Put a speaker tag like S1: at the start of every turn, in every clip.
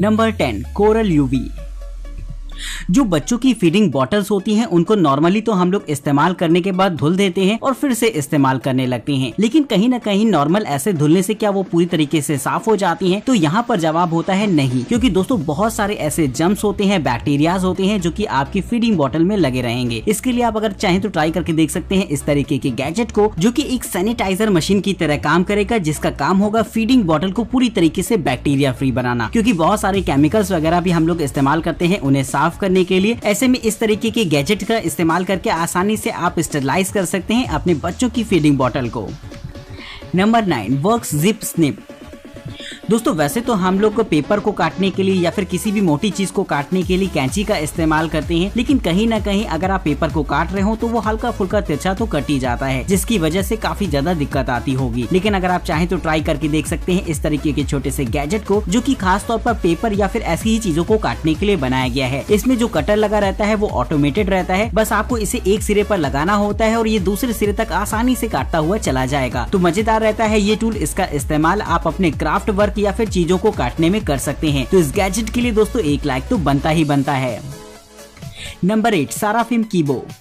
S1: Number 10 coral UV. जो बच्चों की फीडिंग बॉटल्स होती हैं उनको नॉर्मली तो हम लोग इस्तेमाल करने के बाद धुल देते हैं और फिर से इस्तेमाल करने लगते हैं, लेकिन कहीं ना कहीं नॉर्मल ऐसे धुलने से क्या वो पूरी तरीके से साफ हो जाती हैं? तो यहाँ पर जवाब होता है नहीं, क्योंकि दोस्तों बहुत सारे ऐसे जर्म्स होते हैं, बैक्टीरियाज होते हैं जो कि आपकी फीडिंग बॉटल में लगे रहेंगे। इसके लिए आप अगर चाहें तो ट्राई करके देख सकते हैं इस तरीके के गैजेट को, जो कि एक सैनिटाइजर मशीन की तरह काम करेगा, जिसका काम होगा फीडिंग बॉटल को पूरी तरीके से बैक्टीरिया फ्री बनाना, क्योंकि बहुत सारे केमिकल्स वगैरह भी हम लोग इस्तेमाल करते हैं उन्हें साफ करने के लिए। ऐसे में इस तरीके के गैजेट का इस्तेमाल करके आसानी से आप स्टरलाइज कर सकते हैं अपने बच्चों की फीडिंग बॉटल को। Number 9 works zip snip. दोस्तों वैसे तो हम लोग पेपर को काटने के लिए या फिर किसी भी मोटी चीज को काटने के लिए कैंची का इस्तेमाल करते हैं, लेकिन कहीं ना कहीं अगर आप पेपर को काट रहे हो तो वो हल्का फुल्का तिरछा तो कट ही जाता है, जिसकी वजह से काफी ज्यादा दिक्कत आती होगी। लेकिन अगर आप चाहें तो ट्राई करके देख सकते हैं इस तरीके के छोटे से गैजेट को, जो कि खास तौर पर पेपर या फिर ऐसी ही चीजों को काटने के लिए बनाया गया है। इसमें जो कटर लगा रहता है वो ऑटोमेटेड रहता है, बस आपको इसे एक सिरे पर लगाना होता है और ये दूसरे सिरे तक आसानी से काटता हुआ चला जाएगा। तो मजेदार रहता है ये टूल, इसका इस्तेमाल आप अपने क्राफ्ट वर्क या फिर चीजों को काटने में कर सकते हैं। तो इस गैजेट के लिए दोस्तों 1 लाइक तो बनता ही बनता है। नंबर 8 साराफिम कीबोर्ड।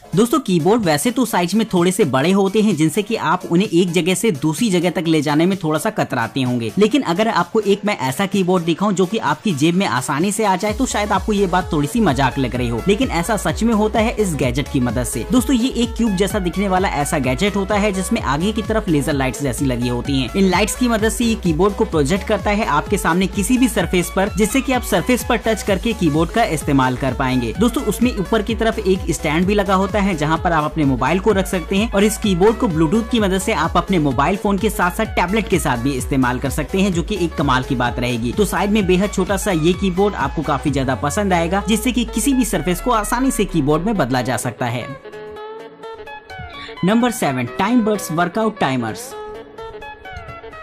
S1: दोस्तों कीबोर्ड वैसे तो साइज में थोड़े से बड़े होते हैं, जिनसे कि आप उन्हें एक जगह से दूसरी जगह तक ले जाने में थोड़ा सा कतराते होंगे, लेकिन अगर आपको एक मैं ऐसा कीबोर्ड दिखाऊं जो कि आपकी जेब में आसानी से आ जाए तो शायद आपको ये बात थोड़ी सी मजाक लग रही हो, लेकिन ऐसा सच में होता है इस गैजेट की मदद से। दोस्तों ये एक क्यूब जैसा दिखने वाला ऐसा गैजेट होता है जिसमें आगे की तरफ लेजर लाइट्स जैसी लगी होती है। इन लाइट्स की मदद से ये कीबोर्ड को प्रोजेक्ट करता है आपके सामने किसी भी सरफेस पर, जिससे कि आप सरफेस पर टच करके कीबोर्ड का इस्तेमाल कर पाएंगे। दोस्तों उसमें ऊपर की तरफ एक स्टैंड भी लगा होता है जहाँ पर आप अपने मोबाइल को रख सकते हैं, और इस कीबोर्ड को ब्लूटूथ की मदद से आप अपने मोबाइल फोन के साथ साथ टैबलेट के साथ भी इस्तेमाल कर सकते हैं, जो कि एक कमाल की बात रहेगी। तो साइड में बेहद छोटा सा ये कीबोर्ड आपको काफी ज्यादा पसंद आएगा, जिससे कि किसी भी सरफेस को आसानी से कीबोर्ड में बदला जा सकता है। Number 7 time birds workout timers.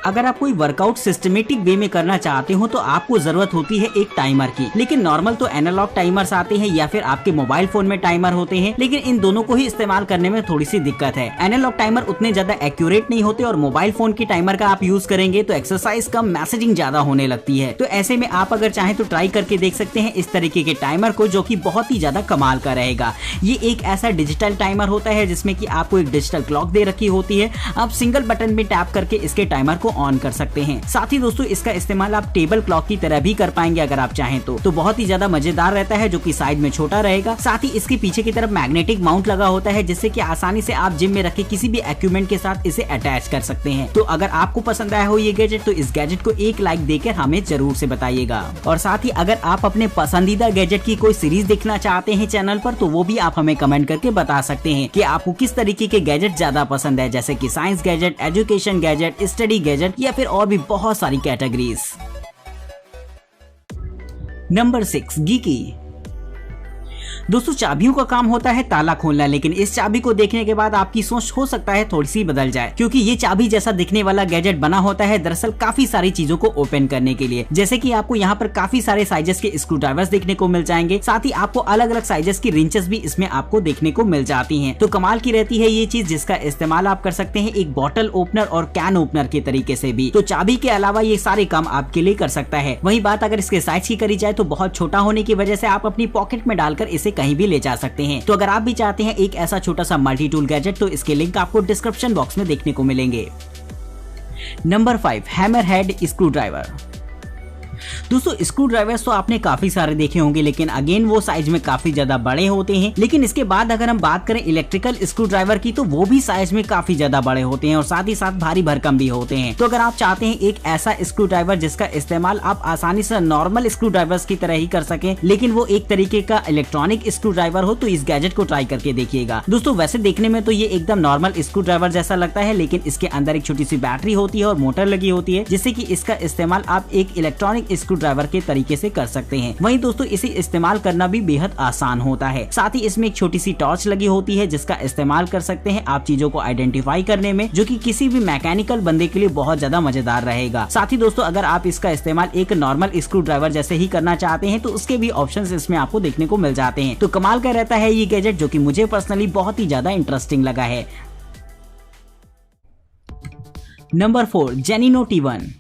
S1: अगर आप कोई वर्कआउट सिस्टमेटिक वे में करना चाहते हो तो आपको जरूरत होती है एक टाइमर की, लेकिन नॉर्मल तो एनालॉग टाइमर्स आते हैं या फिर आपके मोबाइल फोन में टाइमर होते हैं, लेकिन इन दोनों को ही इस्तेमाल करने में थोड़ी सी दिक्कत है। एनालॉग टाइमर उतने ज्यादा एक्यूरेट नहीं होते और मोबाइल फोन की टाइमर का आप यूज करेंगे तो एक्सरसाइज कम, मैसेजिंग ज्यादा होने लगती है। तो ऐसे में आप अगर चाहें तो ट्राई करके देख सकते हैं इस तरीके के टाइमर को, जो कि बहुत ही ज्यादा कमाल का रहेगा। ये एक ऐसा डिजिटल टाइमर होता है जिसमें कि आपको एक डिजिटल क्लॉक दे रखी होती है, आप सिंगल बटन में टैप करके इसके टाइमर को ऑन कर सकते हैं। साथ ही दोस्तों इसका इस्तेमाल आप टेबल क्लॉक की तरह भी कर पाएंगे अगर आप चाहें तो बहुत ही ज्यादा मजेदार रहता है, जो कि साइज में छोटा रहेगा। साथ ही इसके पीछे की तरफ मैग्नेटिक माउंट लगा होता है, जिससे कि आसानी से आप जिम में रखे किसी भी इक्विपमेंट के साथ इसे अटैच कर सकते हैं। तो अगर आपको पसंद आया हो ये गैजेट तो इस गैजेट को 1 लाइक देकर हमें जरूर से बताइएगा। और साथ ही अगर आप अपने पसंदीदा गैजेट की कोई सीरीज देखना चाहते हैं चैनल पर तो वो भी आप हमें कमेंट करके बता सकते हैं कि आपको किस तरीके के गैजेट ज्यादा पसंद है, जैसे कि science gadget, education gadget, study gadget या फिर और भी बहुत सारी कैटेगरीज। Number 6 geeky. दोस्तों चाबियों का काम होता है ताला खोलना, लेकिन इस चाबी को देखने के बाद आपकी सोच हो सकता है थोड़ी सी बदल जाए, क्योंकि ये चाबी जैसा दिखने वाला गैजेट बना होता है दरअसल काफी सारी चीजों को ओपन करने के लिए। जैसे कि आपको यहाँ पर काफी सारे साइजेस के स्क्रू ड्राइवर्स देखने को मिल जाएंगे, साथ ही आपको अलग अलग साइजेस की रिंचेस भी इसमें आपको देखने को मिल जाती हैं। तो कमाल की रहती है ये चीज, जिसका इस्तेमाल आप कर सकते हैं एक बॉटल ओपनर और कैन ओपनर के तरीके से भी। तो चाबी के अलावा ये सारे काम आपके लिए कर सकता है। वही बात अगर इसके साइज की करी जाए तो बहुत छोटा होने की वजह से आप अपनी पॉकेट में डालकर इसे कहीं भी ले जा सकते हैं। तो अगर आप भी चाहते हैं एक ऐसा छोटा सा मल्टी टूल गैजेट तो इसके लिंक आपको डिस्क्रिप्शन बॉक्स में देखने को मिलेंगे। Number 5 hammer head screw driver. दोस्तों स्क्रू ड्राइवर्स तो आपने काफी सारे देखे होंगे, लेकिन अगेन वो साइज में काफी ज्यादा बड़े होते हैं। लेकिन इसके बाद अगर हम बात करें इलेक्ट्रिकल स्क्रू ड्राइवर की तो वो भी साइज में काफी ज्यादा बड़े होते हैं और साथ ही साथ भारी भरकम भी होते हैं। तो अगर आप चाहते हैं एक ऐसा स्क्रू ड्राइवर जिसका इस्तेमाल आप आसानी से नॉर्मल स्क्रू ड्राइवर्स की तरह ही कर सकें, लेकिन वो एक तरीके का इलेक्ट्रॉनिक स्क्रू ड्राइवर हो, तो इस गैजेट को ट्राई करके देखिएगा। दोस्तों वैसे देखने में तो ये एकदम नॉर्मल स्क्रू ड्राइवर जैसा लगता है, लेकिन इसके अंदर एक छोटी सी बैटरी होती है और मोटर लगी होती है, जिससे कि इसका इस्तेमाल आप एक इलेक्ट्रॉनिक स्क्रू ड्राइवर के तरीके से कर सकते हैं। वहीं दोस्तों इसे इस्तेमाल करना भी बेहद आसान होता है। साथ ही इसमें एक छोटी सी टॉर्च लगी होती है जिसका इस्तेमाल कर सकते हैं आप चीजों को आइडेंटिफाई करने में, जो कि किसी भी मैकेनिकल बंदे के लिए बहुत ज्यादा मजेदार रहेगा। साथ ही दोस्तों अगर आप इसका इस्तेमाल एक नॉर्मल स्क्रू ड्राइवर जैसे ही करना चाहते हैं तो उसके भी ऑप्शंस इसमें आपको देखने को मिल जाते हैं। तो कमाल का रहता है ये गैजेट, जो कि मुझे पर्सनली बहुत ही ज्यादा इंटरेस्टिंग लगा है। Number 4 जेनिनो T1।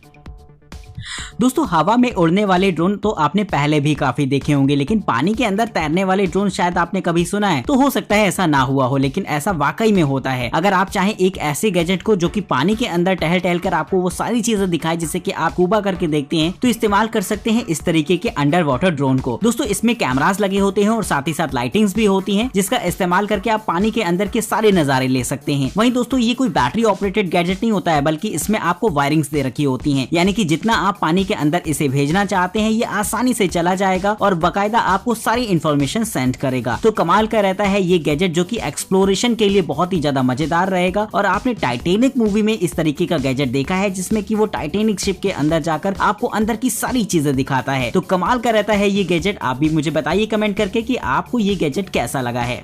S1: दोस्तों हवा में उड़ने वाले ड्रोन तो आपने पहले भी काफी देखे होंगे, लेकिन पानी के अंदर तैरने वाले ड्रोन शायद आपने कभी सुना है। तो हो सकता है ऐसा ना हुआ हो, लेकिन ऐसा वाकई में होता है। अगर आप चाहें एक ऐसे गैजेट को जो कि पानी के अंदर टहल टहल कर आपको वो सारी चीजें दिखाए जिससे कि आप स्कूबा करके देखते हैं, तो इस्तेमाल कर सकते हैं इस तरीके के अंडर वाटर ड्रोन को। दोस्तों इसमें कैमरास लगे होते हैं और साथ ही साथ लाइटिंग्स भी होती हैं, जिसका इस्तेमाल करके आप पानी के अंदर के सारे नजारे ले सकते हैं। वहीं दोस्तों ये कोई बैटरी ऑपरेटेड गैजेट नहीं होता है, बल्कि इसमें आपको वायरिंग्स दे रखी होती हैं, यानी कि जितना आप पानी के अंदर इसे भेजना चाहते हैं ये आसानी से चला जाएगा और बाकायदा आपको सारी इंफॉर्मेशन सेंड करेगा। तो कमाल का रहता है ये गैजेट, जो कि एक्सप्लोरेशन के लिए बहुत ही ज्यादा मजेदार रहेगा। और आपने टाइटैनिक मूवी में इस तरीके का गैजेट देखा है, जिसमें कि वो टाइटैनिक शिप के अंदर जाकर आपको अंदर की सारी चीजें दिखाता है। तो कमाल का रहता है ये गैजेट। आप भी मुझे बताइए कमेंट करके कि आपको ये गैजेट कैसा लगा है।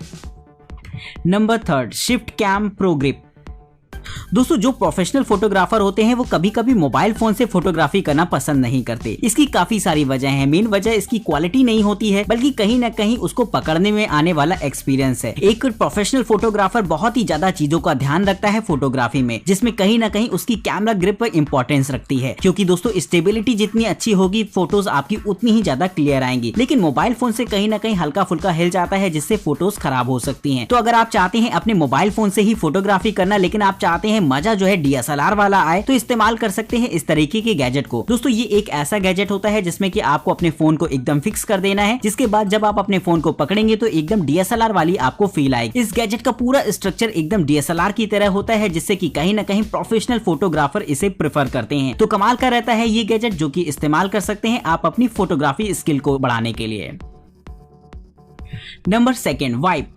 S1: Number 3, shift cam pro grip. दोस्तों जो प्रोफेशनल फोटोग्राफर होते हैं वो कभी कभी मोबाइल फोन से फोटोग्राफी करना पसंद नहीं करते। इसकी काफी सारी वजह है। मेन वजह इसकी क्वालिटी नहीं होती है, बल्कि कहीं ना कहीं उसको पकड़ने में आने वाला एक्सपीरियंस है। एक प्रोफेशनल फोटोग्राफर बहुत ही ज्यादा चीजों का ध्यान रखता है फोटोग्राफी में, जिसमें कहीं ना कहीं उसकी कैमरा ग्रिप पर इंपॉर्टेंस रखती है, क्योंकि दोस्तों स्टेबिलिटी जितनी अच्छी होगी फोटोज आपकी उतनी ही ज्यादा क्लियर आएंगी। लेकिन मोबाइल फोन से कहीं ना कहीं हल्का फुल्का हिल जाता है, जिससे फोटोज खराब हो सकती है। तो अगर आप चाहते हैं अपने मोबाइल फोन से ही फोटोग्राफी करना, लेकिन आप चाहते हैं मजा जो है DSLR वाला आए, तो इस्तेमाल कर सकते हैं इस तरीके के गैजेट को। दोस्तों ये एक ऐसा गैजेट होता है जिसमें कि आपको अपने फोन को एकदम फिक्स कर देना है, जिसके बाद जब आप अपने फोन को पकड़ेंगे तो एकदम DSLR वाली आपको फील आएगी। इस गैजेट का पूरा स्ट्रक्चर एकदम DSLR की तरह होता है, जिससे कि कहीं ना कहीं प्रोफेशनल फोटोग्राफर इसे प्रेफर करते हैं। तो कमाल का रहता है ये गैजेट, जो कि इस्तेमाल कर सकते हैं आप अपनी फोटोग्राफी स्किल को बढ़ाने के लिए। Number 2, wipe.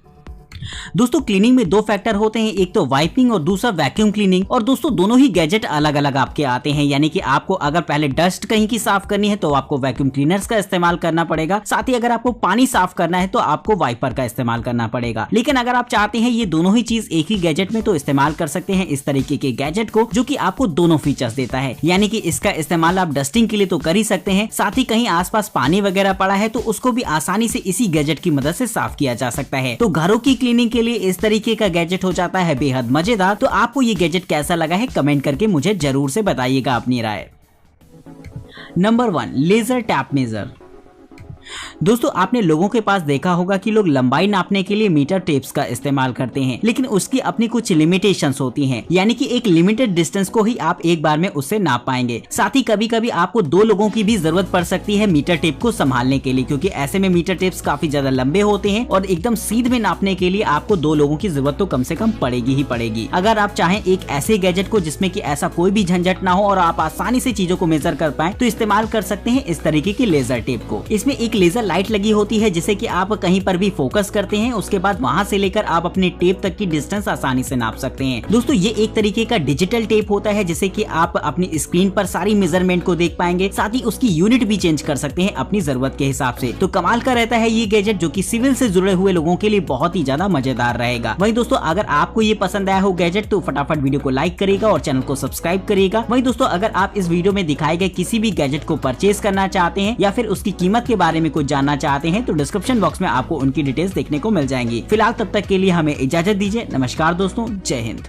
S1: दोस्तों क्लीनिंग में 2 फैक्टर होते हैं, एक तो वाइपिंग और दूसरा वैक्यूम क्लीनिंग। और दोस्तों दोनों ही गैजेट अलग अलग आपके आते हैं, यानी कि आपको अगर पहले डस्ट कहीं की साफ करनी है तो आपको वैक्यूम क्लीनर्स का इस्तेमाल करना पड़ेगा, साथ ही अगर आपको पानी साफ करना है तो आपको वाइपर का इस्तेमाल करना पड़ेगा। लेकिन अगर आप चाहते हैं ये दोनों ही चीज एक ही गैजेट में, तो इस्तेमाल कर सकते हैं इस तरीके के गैजेट को, जो कि आपको दोनों फीचर्स देता है। यानी कि इसका इस्तेमाल आप डस्टिंग के लिए तो कर ही सकते हैं, साथ ही कहीं आसपास पानी वगैरह पड़ा है तो उसको भी आसानी से इसी गैजेट की मदद से साफ किया जा सकता है। तो घरों की क्लीनिंग के लिए इस तरीके का गैजेट हो जाता है बेहद मजेदार। तो आपको ये गैजेट कैसा लगा है कमेंट करके मुझे जरूर से बताइएगा अपनी राय। Number 1, laser tape measure. दोस्तों आपने लोगों के पास देखा होगा कि लोग लंबाई नापने के लिए मीटर टेप्स का इस्तेमाल करते हैं, लेकिन उसकी अपनी कुछ लिमिटेशंस होती हैं, यानी कि एक लिमिटेड डिस्टेंस को ही आप एक बार में उससे नाप पाएंगे। साथ ही कभी कभी आपको 2 लोगों की भी जरूरत पड़ सकती है मीटर टेप को संभालने के लिए, क्योंकि ऐसे में मीटर टेप्स काफी ज्यादा लंबे होते हैं और एकदम सीध में नापने के लिए आपको 2 लोगों की जरूरत तो कम से कम पड़ेगी ही पड़ेगी। अगर आप चाहें एक ऐसे गैजेट को जिसमें कि ऐसा कोई भी झंझट ना हो और आप आसानी से चीजों को मेजर कर पाए, तो इस्तेमाल कर सकते हैं इस तरीके की लेजर टेप को। इसमें एक लेजर लाइट लगी होती है, जिसे कि आप कहीं पर भी फोकस करते हैं, उसके बाद वहां से लेकर आप अपने टेप तक की डिस्टेंस आसानी से नाप सकते हैं। दोस्तों ये एक तरीके का डिजिटल टेप होता है, जिसे कि आप अपनी स्क्रीन पर सारी मेजरमेंट को देख पाएंगे, साथ ही उसकी यूनिट भी चेंज कर सकते हैं अपनी जरूरत के हिसाब से। तो कमाल का रहता है ये गैजेट, जो कि सिविल से जुड़े हुए लोगों के लिए बहुत ही ज्यादा मजेदार रहेगा। वहीं दोस्तों अगर आपको ये पसंद आया हो गैजेट, तो फटाफट वीडियो को लाइक करिएगा और चैनल को सब्सक्राइब करिएगा। वहीं दोस्तों अगर आप इस वीडियो में दिखाए गए किसी भी गैजेट को परचेज करना चाहते हैं या फिर उसकी कीमत के बारे में कुछ जानना चाहते हैं, तो डिस्क्रिप्शन बॉक्स में आपको उनकी डिटेल्स देखने को मिल जाएंगी। फिलहाल तब तक के लिए हमें इजाजत दीजिए। नमस्कार दोस्तों, जय हिंद।